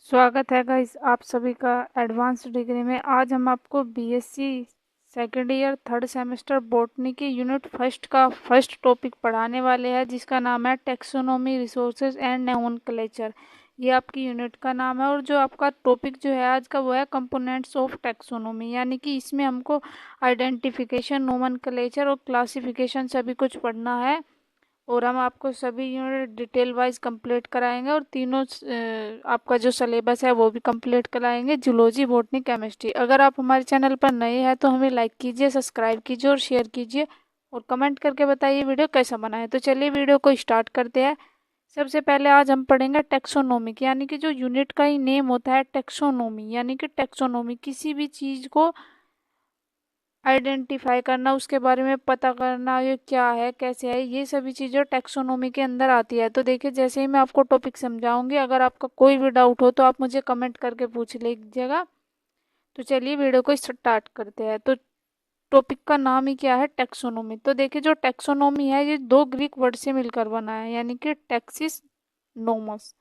स्वागत है गाइस आप सभी का एडवांस डिग्री में। आज हम आपको BSc second year third semester botany की यूनिट फर्स्ट का फर्स्ट टॉपिक पढ़ाने वाले हैं, जिसका नाम है टेक्सोनोमी रिसोर्सेज एंड नोमेनक्लेचर। ये आपकी यूनिट का नाम है और जो आपका टॉपिक जो है आज का वो है कंपोनेंट्स ऑफ टेक्सोनोमी, यानी कि इसमें हमको आइडेंटिफिकेशन, नोमेनक्लेचर और क्लासिफिकेशन सभी कुछ पढ़ना है। और हम आपको सभी यूनिट डिटेल वाइज कंप्लीट कराएंगे और तीनों आपका जो सिलेबस है वो भी कंप्लीट कराएंगे, जूलॉजी, बॉटनी, केमिस्ट्री। अगर आप हमारे चैनल पर नए हैं तो हमें लाइक कीजिए, सब्सक्राइब कीजिए और शेयर कीजिए और कमेंट करके बताइए वीडियो कैसा बना है। तो चलिए वीडियो को स्टार्ट करते हैं। सबसे पहले आज हम पढ़ेंगे टेक्सोनोमिक, यानी कि जो यूनिट का ही नेम होता है टेक्सोनोमी, यानी कि टेक्सोनोमी किसी भी चीज़ को आइडेंटिफाई करना, उसके बारे में पता करना, ये क्या है, कैसे है, ये सभी चीज़ें टेक्सोनोमी के अंदर आती है। तो देखिए, जैसे ही मैं आपको टॉपिक समझाऊंगी, अगर आपका कोई भी डाउट हो तो आप मुझे कमेंट करके पूछ लीजिएगा। तो चलिए वीडियो को स्टार्ट करते हैं। तो टॉपिक का नाम ही क्या है? टेक्सोनोमी। तो देखिए, जो टेक्सोनोमी है ये दो ग्रीक वर्ड से मिलकर बना है, यानी कि टेक्सिस, नोमस।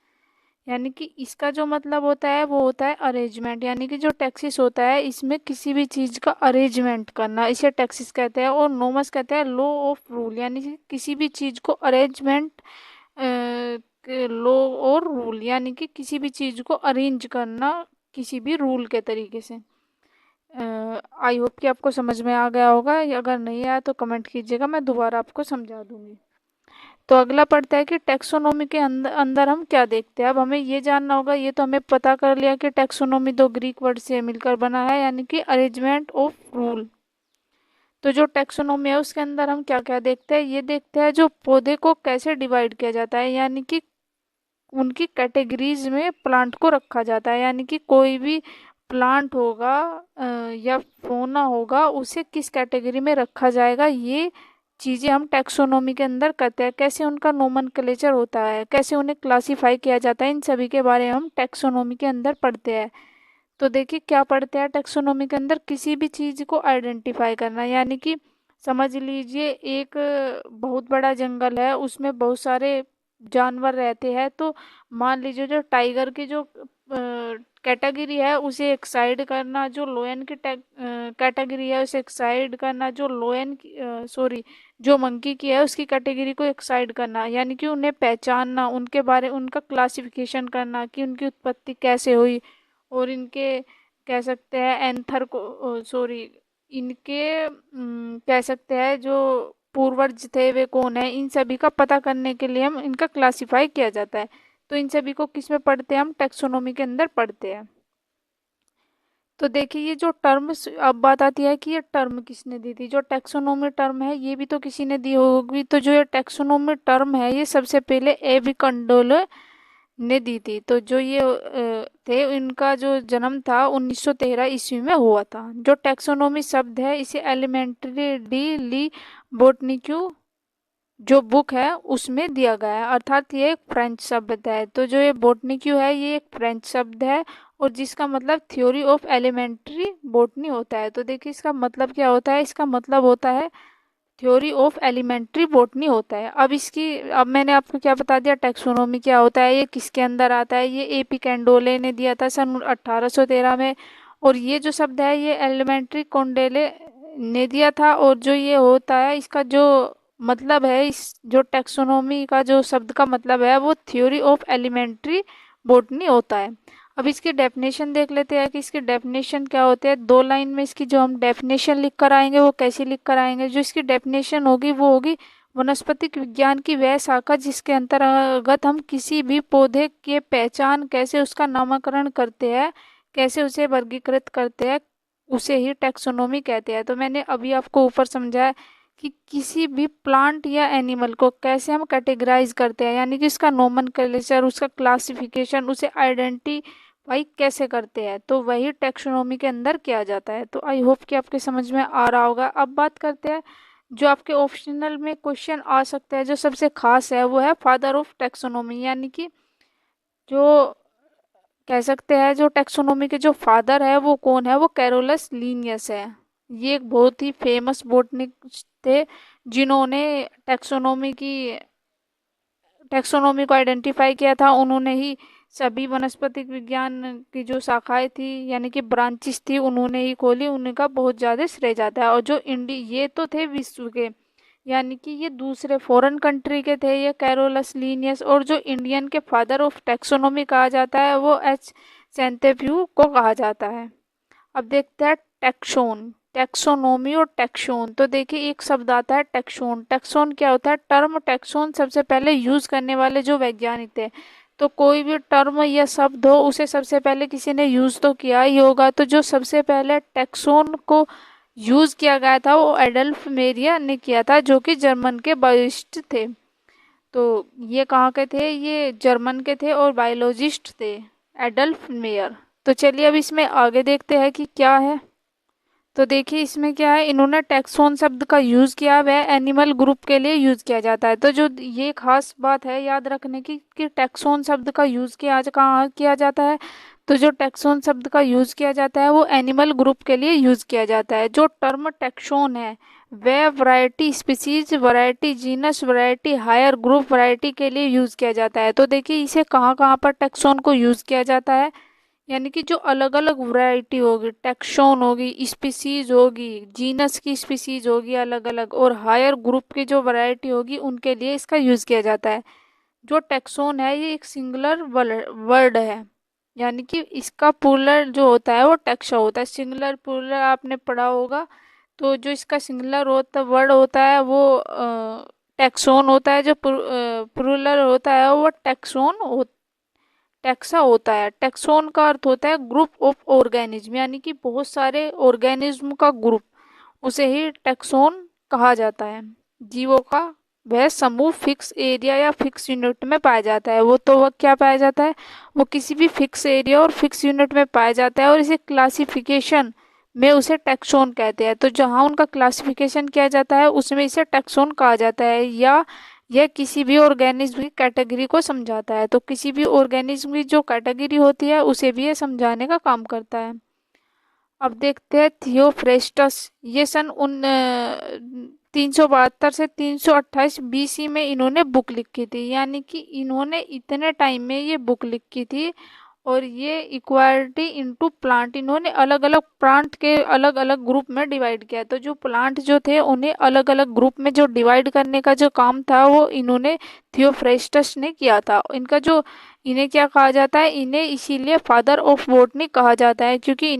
यानी कि इसका जो मतलब होता है वो होता है अरेंजमेंट, यानी कि जो टैक्सिस होता है इसमें किसी भी चीज़ का अरेंजमेंट करना, इसे टैक्सिस कहते हैं। और नोमस कहते हैं लॉ ऑफ रूल, यानी कि किसी भी चीज़ को अरेंजमेंट, लॉ और रूल, यानी कि किसी भी चीज़ को अरेंज करना किसी भी रूल के तरीके से। आई होप कि आपको समझ में आ गया होगा, अगर नहीं आया तो कमेंट कीजिएगा, मैं दोबारा आपको समझा दूंगी। तो अगला पढ़ता है कि टेक्सोनोमी के अंदर अंदर हम क्या देखते हैं। अब हमें ये जानना होगा, ये तो हमें पता कर लिया कि टेक्सोनोमी दो ग्रीक वर्ड से मिलकर बना है, यानी कि अरेंजमेंट ऑफ रूल। तो जो टेक्सोनोमी है उसके अंदर हम क्या क्या देखते हैं, ये देखते हैं जो पौधे को कैसे डिवाइड किया जाता है, यानी कि उनकी कैटेगरीज में प्लांट को रखा जाता है। यानी कि कोई भी प्लांट होगा या फोना होगा, उसे किस कैटेगरी में रखा जाएगा, ये चीज़ें हम टैक्सोनॉमी के अंदर करते हैं। कैसे उनका नोमेनक्लेचर होता है, कैसे उन्हें क्लासिफाई किया जाता है, इन सभी के बारे में हम टैक्सोनॉमी के अंदर पढ़ते हैं। तो देखिए क्या पढ़ते हैं टैक्सोनॉमी के अंदर, किसी भी चीज़ को आइडेंटिफाई करना। यानी कि समझ लीजिए एक बहुत बड़ा जंगल है, उसमें बहुत सारे जानवर रहते हैं। तो मान लीजिए जो टाइगर की जो कैटेगरी है उसे एक साइड करना, जो लोयन की कैटेगरी है उसे एक साइड करना, जो लोयन की सॉरी जो मंकी की है उसकी कैटेगरी को एक साइड करना। यानी कि उन्हें पहचानना, उनके बारे उनका क्लासिफिकेशन करना कि उनकी उत्पत्ति कैसे हुई, और इनके कह सकते हैं एंथर को सॉरी इनके कह सकते हैं जो पूर्वज थे वे कौन है, इन सभी का पता करने के लिए हम इनका क्लासिफाई किया जाता है। तो इन सभी को किस में पढ़ते हैं? हम टैक्सोनॉमी के अंदर पढ़ते हैं। तो देखिए, ये जो टर्म, अब बात आती है कि ये टर्म किसने दी थी। जो टैक्सोनॉमी टर्म है ये भी तो किसी ने दी होगी। तो जो ये टैक्सोनॉमी टर्म है ये सबसे पहले एबी कंडोले ने दी थी। तो जो ये थे, इनका जो जन्म था 1913 ईस्वी में हुआ था। जो टैक्सोनॉमी शब्द है इसे एलिमेंट्री डी ली बोटनिक्यू जो बुक है उसमें दिया गया है, अर्थात ये एक फ्रेंच शब्द है। तो जो ये बोटनिक्यू है ये एक फ्रेंच शब्द है और जिसका मतलब थ्योरी ऑफ एलिमेंट्री बोटनी होता है। तो देखिए इसका मतलब क्या होता है, इसका मतलब होता है थ्योरी ऑफ एलिमेंट्री बॉटनी होता है। अब मैंने आपको क्या बता दिया, टैक्सोनॉमी क्या होता है, ये किसके अंदर आता है। ये एपी कैंडोले ने दिया था सन 1813 में। और ये जो शब्द है ये एलिमेंट्री कोंडेले ने दिया था। और जो ये होता है इसका जो मतलब है, इस जो टैक्सोनॉमी का जो शब्द का मतलब है वो थ्योरी ऑफ एलिमेंट्री बॉटनी होता है। अब इसकी डेफिनेशन देख लेते हैं कि इसकी डेफिनेशन क्या होते हैं। दो लाइन में इसकी जो हम डेफिनेशन लिख कर आएंगे वो कैसे लिख कर आएंगे, जो इसकी डेफिनेशन होगी वो होगी वनस्पतिक विज्ञान की वह शाखा जिसके अंतर्गत हम किसी भी पौधे के पहचान, कैसे उसका नामकरण करते हैं, कैसे उसे वर्गीकृत करते हैं, उसे ही टैक्सोनॉमी कहते हैं। तो मैंने अभी आपको ऊपर समझाया कि किसी भी प्लांट या एनिमल को कैसे हम कैटेगराइज करते हैं, यानी कि उसका नोमेनक्लेचर, उसका क्लासिफिकेशन, उसे आइडेंटिफाई कैसे करते हैं, तो वही टैक्सोनॉमी के अंदर किया जाता है। तो आई होप कि आपके समझ में आ रहा होगा। अब बात करते हैं जो आपके ऑप्शनल में क्वेश्चन आ सकता है, जो सबसे खास है वो है फादर ऑफ टैक्सोनॉमी। यानी कि जो कह सकते हैं जो टैक्सोनॉमी के जो फादर है वो कौन है, वो कैरोलस लीनियस है। ये एक बहुत ही फेमस बोटनिस्ट थे जिन्होंने टैक्सोनॉमी को आइडेंटिफाई किया था। उन्होंने ही सभी वनस्पतिक विज्ञान की जो शाखाएं थी यानी कि ब्रांचेस थी उन्होंने ही खोली, उनका बहुत ज़्यादा श्रेय जाता है। और जो ये तो थे विश्व के, यानी कि ये दूसरे फॉरेन कंट्री के थे, ये कैरोलस लीनियस। और जो इंडियन के फादर ऑफ टैक्सोनॉमी कहा जाता है वो एच सेंटेफ्यू को कहा जाता है। अब देखते हैं टैक्सोन, टैक्सोनॉमी और टैक्सोन। तो देखिए एक शब्द आता है टैक्सोन। टैक्सोन क्या होता है? टर्म टैक्सोन सबसे पहले यूज करने वाले जो वैज्ञानिक थे, तो कोई भी टर्म या शब्द हो उसे सबसे पहले किसी ने यूज तो किया ही होगा। तो जो सबसे पहले टैक्सोन को यूज किया गया था वो एडल्फ मेरिया ने किया था, जो कि जर्मन के बायोलॉजिस्ट थे। तो ये कहाँ के थे? ये जर्मन के थे और बायोलॉजिस्ट थे, एडल्फ मेयर। तो चलिए अब इसमें आगे देखते हैं कि क्या है। तो देखिए इसमें क्या है, इन्होंने टैक्सोन शब्द का यूज किया, वह एनिमल ग्रुप के लिए यूज किया जाता है। तो जो ये खास बात है याद रखने की कि टैक्सोन शब्द का यूज किया कहाँ किया जाता है, तो जो टैक्सोन शब्द का यूज किया जाता है वो एनिमल ग्रुप के लिए यूज किया जाता है। जो टर्म टैक्सोन है वह variety, species, variety, genus, variety, higher group, variety के लिए यूज किया जाता है। तो देखिए इसे कहाँ कहाँ पर टैक्सोन को यूज किया जाता है, यानी कि जो अलग अलग वैरायटी होगी, टैक्सोन होगी, स्पीसीज होगी, जीनस की स्पीसीज होगी अलग अलग, और हायर ग्रुप की जो वैरायटी होगी उनके लिए इसका यूज किया जाता है। जो टैक्सोन है ये एक सिंगुलर वर्ड है, यानी कि इसका प्लूरल जो होता है वो टैक्सा होता है। सिंगुलर प्लूरल आपने पढ़ा होगा। तो जो इसका सिंगुलर होता वर्ड होता है वो टैक्सोन होता है, जो प्लूरल होता है वो टैक्सा होता है। टैक्सोन का अर्थ होता है ग्रुप ऑफ ऑर्गेनिज्म, यानी कि बहुत सारे ऑर्गेनिज्म का ग्रुप, उसे ही टैक्सोन कहा जाता है। जीवों का वह समूह फिक्स एरिया या फिक्स यूनिट में पाया जाता है। वह क्या पाया जाता है? वो किसी भी फिक्स एरिया और फिक्स यूनिट में पाया जाता है, और इसे क्लासिफिकेशन में उसे टैक्सोन कहते हैं। तो जहाँ उनका क्लासिफिकेशन किया जाता है उसमें इसे टैक्सोन कहा जाता है, या यह किसी भी ऑर्गेनिज्म की कैटेगरी को समझाता है। तो किसी भी ऑर्गेनिज्म की जो कैटेगरी होती है उसे भी यह समझाने का काम करता है। अब देखते हैं थियोफ्रेस्टस, ये सन 372 से 328 बीसी में इन्होंने बुक लिखी थी, यानी कि इन्होंने इतने टाइम में ये बुक लिखी थी। और ये इक्वालिटी इनटू प्लांट, इन्होंने अलग अलग प्लांट के अलग अलग ग्रुप में डिवाइड किया। तो जो प्लांट जो थे उन्हें अलग अलग ग्रुप में जो डिवाइड करने का जो काम था वो इन्होंने थियोफ्रेस्टस ने किया था। इनका जो इन्हें क्या कहा जाता है? इन्हें इसीलिए फादर ऑफ बॉटनी कहा जाता है, क्योंकि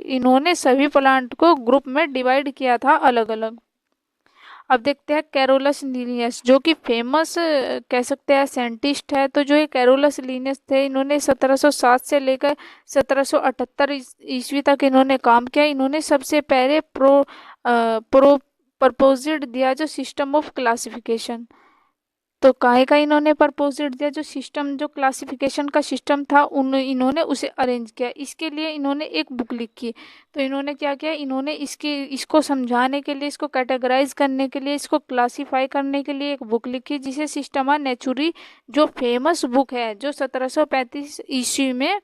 इन्होंने सभी प्लांट को ग्रुप में डिवाइड किया था अलग अलग। अब देखते हैं कैरोलस लीनियस, जो कि फेमस कह सकते हैं साइंटिस्ट है। तो जो ये कैरोलस लीनियस थे इन्होंने 1707 से लेकर 1778 ईस्वी तक इन्होंने काम किया। इन्होंने सबसे पहले प्रपोजिट दिया जो सिस्टम ऑफ क्लासिफिकेशन। तो काहे का इन्होंने प्रपोजिट दिया? जो सिस्टम, जो क्लासिफिकेशन का सिस्टम था इन्होंने उसे अरेंज किया। इसके लिए इन्होंने एक बुक लिखी। तो इन्होंने क्या किया? इन्होंने इसको समझाने के लिए, इसको कैटेगराइज करने के लिए, इसको क्लासीफाई करने के लिए एक बुक लिखी जिसे सिस्टमा नेचुरी, जो फेमस बुक है, जो 1735 ईस्वी में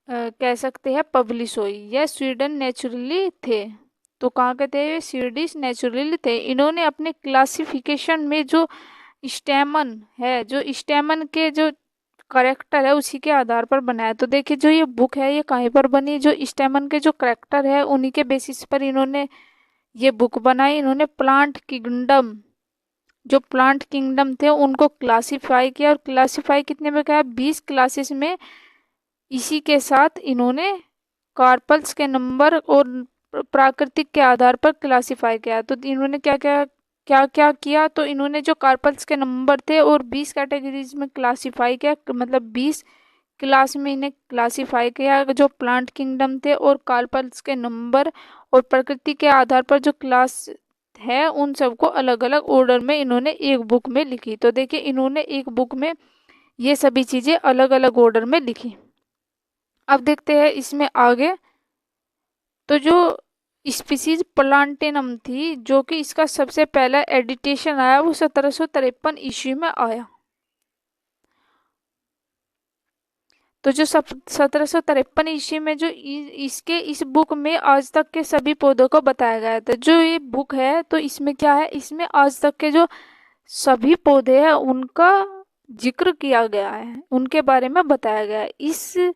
कह सकते हैं पब्लिश हुई। यह स्वीडन नेचुरली थे। तो कहाँ के थे? स्वीडिश नेचुरली थे। इन्होंने अपने क्लासिफिकेशन में जो स्टेमन है, जो स्टेमन के जो करेक्टर है उसी के आधार पर बनाया। तो देखिए जो ये बुक है ये कहीं पर बनी? जो स्टेमन के जो करेक्टर है उन्हीं के बेसिस पर इन्होंने ये बुक बनाई। इन्होंने प्लांट किंगडम, जो प्लांट किंगडम थे उनको क्लासिफाई किया, और क्लासिफाई कितने में किया? 20 क्लासेस में। इसी के साथ इन्होंने कार्पल्स के नंबर और प्राकृतिक के आधार पर क्लासिफाई किया। तो इन्होंने क्या किया? तो इन्होंने जो कार्पल्स के नंबर थे और 20 कैटेगरीज में क्लासिफाई किया, मतलब 20 क्लास में इन्हें क्लासिफाई किया। जो प्लांट किंगडम थे और कार्पल्स के नंबर और प्रकृति के आधार पर जो क्लास है उन सबको अलग अलग ऑर्डर में इन्होंने एक बुक में लिखी। तो देखिए इन्होंने एक बुक में ये सभी चीज़ें अलग अलग ऑर्डर में लिखी। अब देखते हैं इसमें आगे। तो जो स्पीसीज प्लांटेनम थी, जो कि इसका सबसे पहला एडिटेशन आया वो 1753 ईस्वी में आया। तो जो 1753 ईस्वी में जो इस बुक में आज तक के सभी पौधों को बताया गया था। जो ये बुक है तो इसमें क्या है? इसमें आज तक के जो सभी पौधे हैं उनका जिक्र किया गया है, उनके बारे में बताया गया है। इस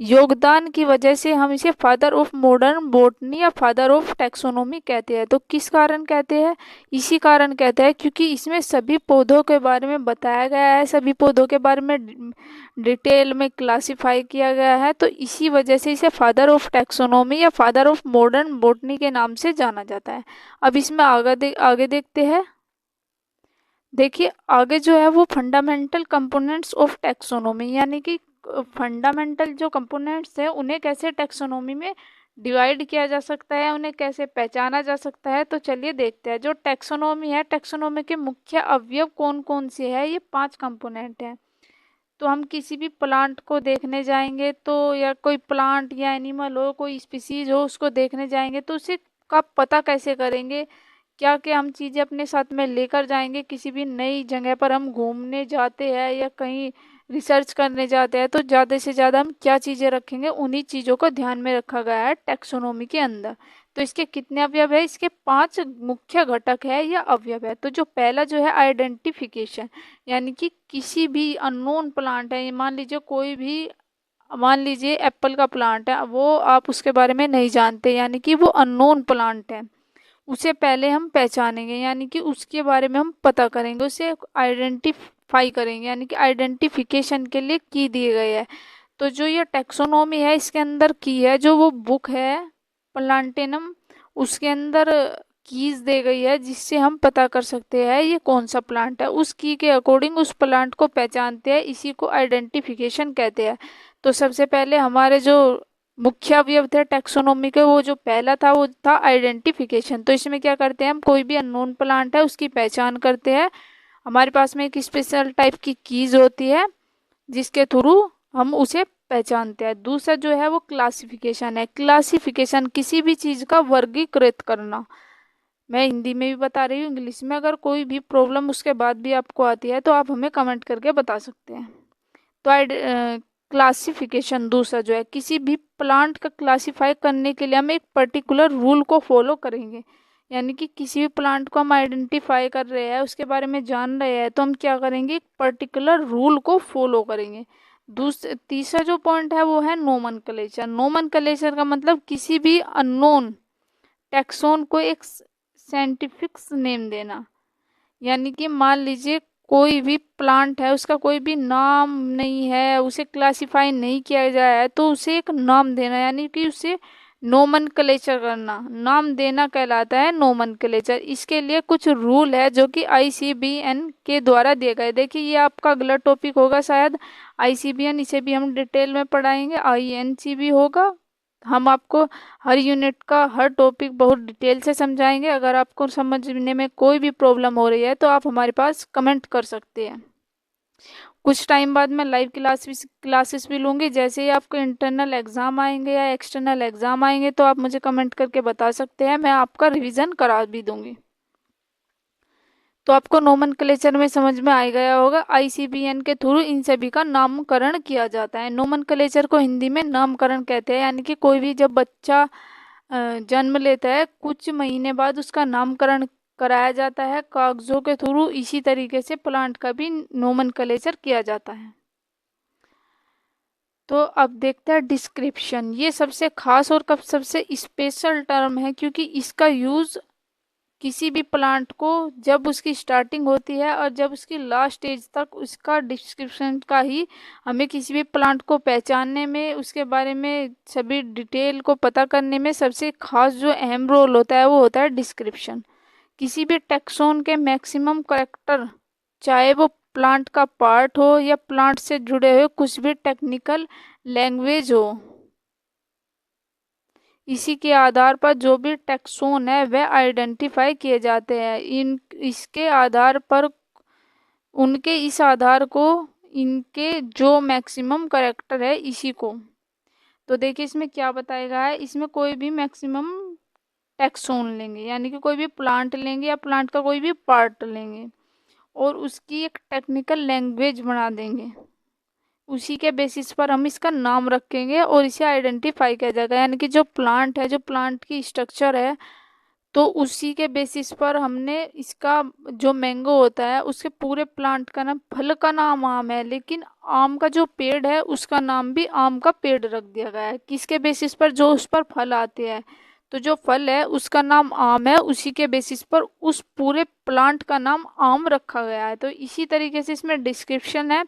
योगदान की वजह से हम इसे फादर ऑफ मॉडर्न बॉटनी या फादर ऑफ टैक्सोनॉमी कहते हैं। तो किस कारण कहते हैं? इसी कारण कहते हैं क्योंकि इसमें सभी पौधों के बारे में बताया गया है, सभी पौधों के बारे में डिटेल में क्लासिफाई किया गया है। तो इसी वजह से इसे फादर ऑफ टैक्सोनॉमी या फादर ऑफ मॉडर्न बॉटनी के नाम से जाना जाता है। अब इसमें आगे देखते हैं। देखिए आगे जो है वो फंडामेंटल कंपोनेंट्स ऑफ टैक्सोनॉमी, यानी कि फंडामेंटल जो कंपोनेंट्स हैं उन्हें कैसे टैक्सोनॉमी में डिवाइड किया जा सकता है, उन्हें कैसे पहचाना जा सकता है। तो चलिए देखते हैं। जो टैक्सोनॉमी है, टैक्सोनॉमी के मुख्य अवयव कौन कौन से हैं? ये 5 कंपोनेंट हैं। तो हम किसी भी प्लांट को देखने जाएंगे तो, या कोई प्लांट या एनिमल हो, कोई स्पीसीज हो, उसको देखने जाएंगे तो उसे का पता कैसे करेंगे? क्या क्या हम चीज़ें अपने साथ में लेकर जाएंगे? किसी भी नई जगह पर हम घूमने जाते हैं या कहीं रिसर्च करने जाते हैं तो ज़्यादा से ज़्यादा हम क्या चीज़ें रखेंगे? उन्हीं चीज़ों को ध्यान में रखा गया है टैक्सोनॉमी के अंदर। तो इसके कितने अवयव है? इसके 5 मुख्य घटक है या अवयव है। तो जो पहला जो है आइडेंटिफिकेशन, यानी कि किसी भी अननोन प्लांट है, मान लीजिए कोई भी, मान लीजिए एप्पल का प्लांट है, वो आप उसके बारे में नहीं जानते, यानी कि वो अननोन प्लांट है, उसे पहले हम पहचानेंगे, यानी कि उसके बारे में हम पता करेंगे, उसे आइडेंटिफाई करेंगे, यानी कि आइडेंटिफिकेशन के लिए की दिए गए है। तो जो ये टैक्सोनॉमी है इसके अंदर की है, जो वो बुक है प्लांटेनम, उसके अंदर कीज दे गई है जिससे हम पता कर सकते हैं ये कौन सा प्लांट है। उस की के अकॉर्डिंग उस प्लांट को पहचानते हैं, इसी को आइडेंटिफिकेशन कहते हैं। तो सबसे पहले हमारे जो मुख्य अवयव थे टैक्सोनॉमी के, वो जो पहला था वो था आइडेंटिफिकेशन। तो इसमें क्या करते हैं हम? कोई भी अननोन प्लांट है उसकी पहचान करते हैं। हमारे पास में एक स्पेशल टाइप की कीज होती है जिसके थ्रू हम उसे पहचानते हैं। दूसरा जो है वो क्लासिफिकेशन है। क्लासिफिकेशन किसी भी चीज़ का वर्गीकृत करना। मैं हिंदी में भी बता रही हूँ, इंग्लिश में अगर कोई भी प्रॉब्लम उसके बाद भी आपको आती है तो आप हमें कमेंट करके बता सकते हैं। तो क्लासिफिकेशन दूसरा जो है, किसी भी प्लांट का क्लासिफाई करने के लिए हम एक पर्टिकुलर रूल को फॉलो करेंगे, यानी कि किसी भी प्लांट को हम आइडेंटिफाई कर रहे हैं, उसके बारे में जान रहे हैं, तो हम क्या करेंगे? एक पर्टिकुलर रूल को फॉलो करेंगे। तीसरा जो पॉइंट है वो है नोमेनक्लेचर। नोमेनक्लेचर का मतलब किसी भी अननोन टैक्सोन को एक साइंटिफिक नेम देना, यानी कि मान लीजिए कोई भी प्लांट है, उसका कोई भी नाम नहीं है, उसे क्लासिफाई नहीं किया गया है, तो उसे एक नाम देना, यानी कि उसे नोमेनक्लेचर करना, नाम देना कहलाता है नोमेनक्लेचर। इसके लिए कुछ रूल है जो कि आईसीबीएन के द्वारा दिए गए। देखिए ये आपका अगला टॉपिक होगा शायद आईसीबीएन, इसे भी हम डिटेल में पढ़ाएंगे। आईएनसी भी होगा। हम आपको हर यूनिट का हर टॉपिक बहुत डिटेल से समझाएंगे। अगर आपको समझने में कोई भी प्रॉब्लम हो रही है तो आप हमारे पास कमेंट कर सकते हैं। कुछ टाइम बाद मैं लाइव क्लासेस भी लूँगी। जैसे ही आपको इंटरनल एग्ज़ाम आएंगे या एक्सटर्नल एग्ज़ाम आएंगे तो आप मुझे कमेंट करके बता सकते हैं, मैं आपका रिवीजन करा भी दूंगी। तो आपको नोमेनक्लेचर में समझ में आ गया होगा। आईसीबीएन के थ्रू इन सभी का नामकरण किया जाता है। नोमेनक्लेचर को हिंदी में नामकरण कहते हैं, यानी कि कोई भी जब बच्चा जन्म लेता है कुछ महीने बाद उसका नामकरण कराया जाता है कागजों के थ्रू। इसी तरीके से प्लांट का भी नोमेनक्लेचर किया जाता है। तो अब देखते हैं डिस्क्रिप्शन। ये सबसे खास और कब सबसे स्पेशल टर्म है क्योंकि इसका यूज़ किसी भी प्लांट को जब उसकी स्टार्टिंग होती है और जब उसकी लास्ट स्टेज तक उसका डिस्क्रिप्शन का ही, हमें किसी भी प्लांट को पहचानने में, उसके बारे में सभी डिटेल को पता करने में सबसे खास जो अहम रोल होता है वो होता है डिस्क्रिप्शन। किसी भी टैक्सोन के मैक्सिमम कैरेक्टर, चाहे वो प्लांट का पार्ट हो या प्लांट से जुड़े हुए कुछ भी टेक्निकल लैंग्वेज हो, इसी के आधार पर जो भी टैक्सोन है वह आइडेंटिफाई किए जाते हैं। इसके आधार पर उनके इस आधार को, इनके जो मैक्सिमम कैरेक्टर है इसी को। तो देखिए इसमें क्या बताया गया है। इसमें कोई भी मैक्सिमम टैक्सोन लेंगे, यानी कि कोई भी प्लांट लेंगे या प्लांट का कोई भी पार्ट लेंगे और उसकी एक टेक्निकल लैंग्वेज बना देंगे, उसी के बेसिस पर हम इसका नाम रखेंगे और इसे आइडेंटिफाई किया जाएगा। यानी कि जो प्लांट है, जो प्लांट की स्ट्रक्चर है, तो उसी के बेसिस पर हमने इसका जो मैंगो होता है उसके पूरे प्लांट का नाम, फल का नाम आम है, लेकिन आम का जो पेड़ है उसका नाम भी आम का पेड़ रख दिया गया है। किसके बेसिस पर? जो उस पर फल आते हैं, तो जो फल है उसका नाम आम है, उसी के बेसिस पर उस पूरे प्लांट का नाम आम रखा गया है। तो इसी तरीके से इसमें डिस्क्रिप्शन है,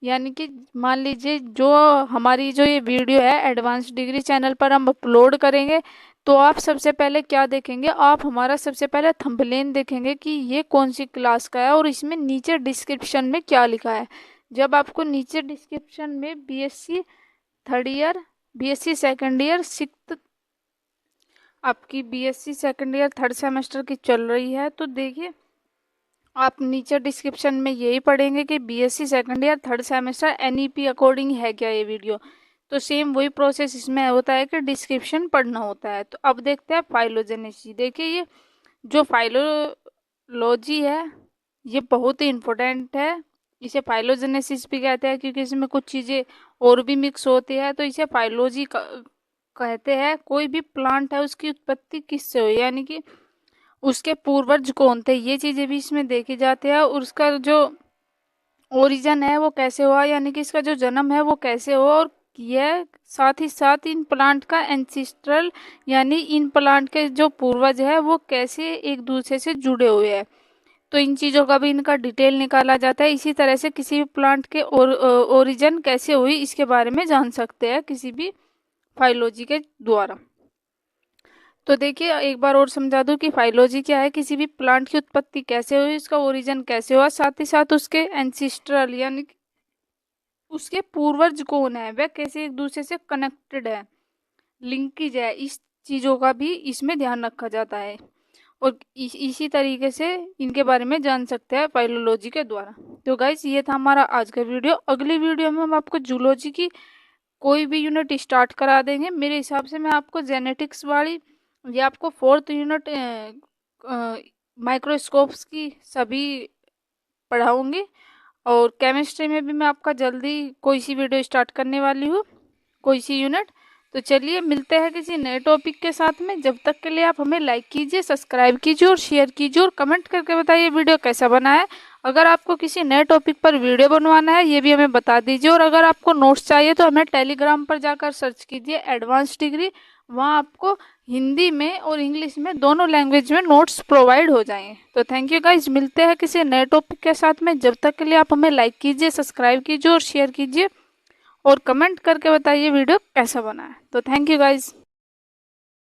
यानी कि मान लीजिए जो हमारी जो ये वीडियो है एडवांस डिग्री चैनल पर हम अपलोड करेंगे, तो आप सबसे पहले क्या देखेंगे? आप हमारा सबसे पहले थंबनेल देखेंगे कि ये कौन सी क्लास का है और इसमें नीचे डिस्क्रिप्शन में क्या लिखा है। जब आपको नीचे डिस्क्रिप्शन में BSc third year, BSc second year, six, आपकी BSc second year third semester की चल रही है, तो देखिए आप नीचे डिस्क्रिप्शन में यही पढ़ेंगे कि BSc second year third semester NEP according है क्या ये वीडियो। तो सेम वही प्रोसेस इसमें होता है कि डिस्क्रिप्शन पढ़ना होता है। तो अब देखते हैं फाइलोजेनेसिस। देखिए ये जो फाइलोलॉजी है ये बहुत ही इम्पोर्टेंट है। इसे फाइलोजेनेसिस भी कहते हैं क्योंकि इसमें कुछ चीज़ें और भी मिक्स होती है, तो इसे फाइलोलॉजी कहते हैं। कोई भी प्लांट है उसकी उत्पत्ति किससे हुई, यानी कि उसके पूर्वज कौन थे, ये चीज़ें भी इसमें देखी जाती है। और उसका जो ओरिजिन है वो कैसे हुआ, यानी कि इसका जो जन्म है वो कैसे हुआ, और यह साथ ही साथ इन प्लांट का एंसिस्ट्रल, यानी इन प्लांट के जो पूर्वज है वो कैसे एक दूसरे से जुड़े हुए हैं। तो इन चीज़ों का भी इनका डिटेल निकाला जाता है। इसी तरह से किसी भी प्लांट के ओरिजिन कैसे हुई इसके बारे में जान सकते हैं किसी भी फाइलोलॉजी के द्वारा। तो देखिए एक बार और समझा दूं कि फाइलोलॉजी क्या है। किसी भी प्लांट की उत्पत्ति कैसे हुई, उसका ओरिजिन कैसे हुआ, साथ ही साथ उसके एंसिस्ट्रल यानी कि उसके पूर्वज कौन है, वह कैसे एक दूसरे से कनेक्टेड है, लिंकेज है, इस चीज़ों का भी इसमें ध्यान रखा जाता है। और इसी तरीके से इनके बारे में जान सकते हैं फाइलोलॉजी के द्वारा। तो गाइस ये था हमारा आज का वीडियो। अगली वीडियो में हम आपको जूलॉजी की कोई भी यूनिट स्टार्ट करा देंगे। मेरे हिसाब से मैं आपको जेनेटिक्स वाली ये आपको फोर्थ यूनिट माइक्रोस्कोप्स की सभी पढ़ाऊंगी। और केमिस्ट्री में भी मैं आपका जल्दी कोई सी वीडियो स्टार्ट करने वाली हूँ, कोई सी यूनिट। तो चलिए मिलते हैं किसी नए टॉपिक के साथ में। जब तक के लिए आप हमें लाइक कीजिए, सब्सक्राइब कीजिए और शेयर कीजिए और कमेंट करके बताइए वीडियो कैसा बना है। अगर आपको किसी नए टॉपिक पर वीडियो बनवाना है ये भी हमें बता दीजिए। और अगर आपको नोट्स चाहिए तो हमें टेलीग्राम पर जाकर सर्च कीजिए एडवांस डिग्री, वहाँ आपको हिंदी में और इंग्लिश में दोनों लैंग्वेज में नोट्स प्रोवाइड हो जाएंगे। तो थैंक यू गाइज, मिलते हैं किसी नए टॉपिक के साथ में। जब तक के लिए आप हमें लाइक कीजिए, सब्सक्राइब कीजिए और शेयर कीजिए और कमेंट करके बताइए वीडियो कैसा बना है। तो थैंक यू गाइज।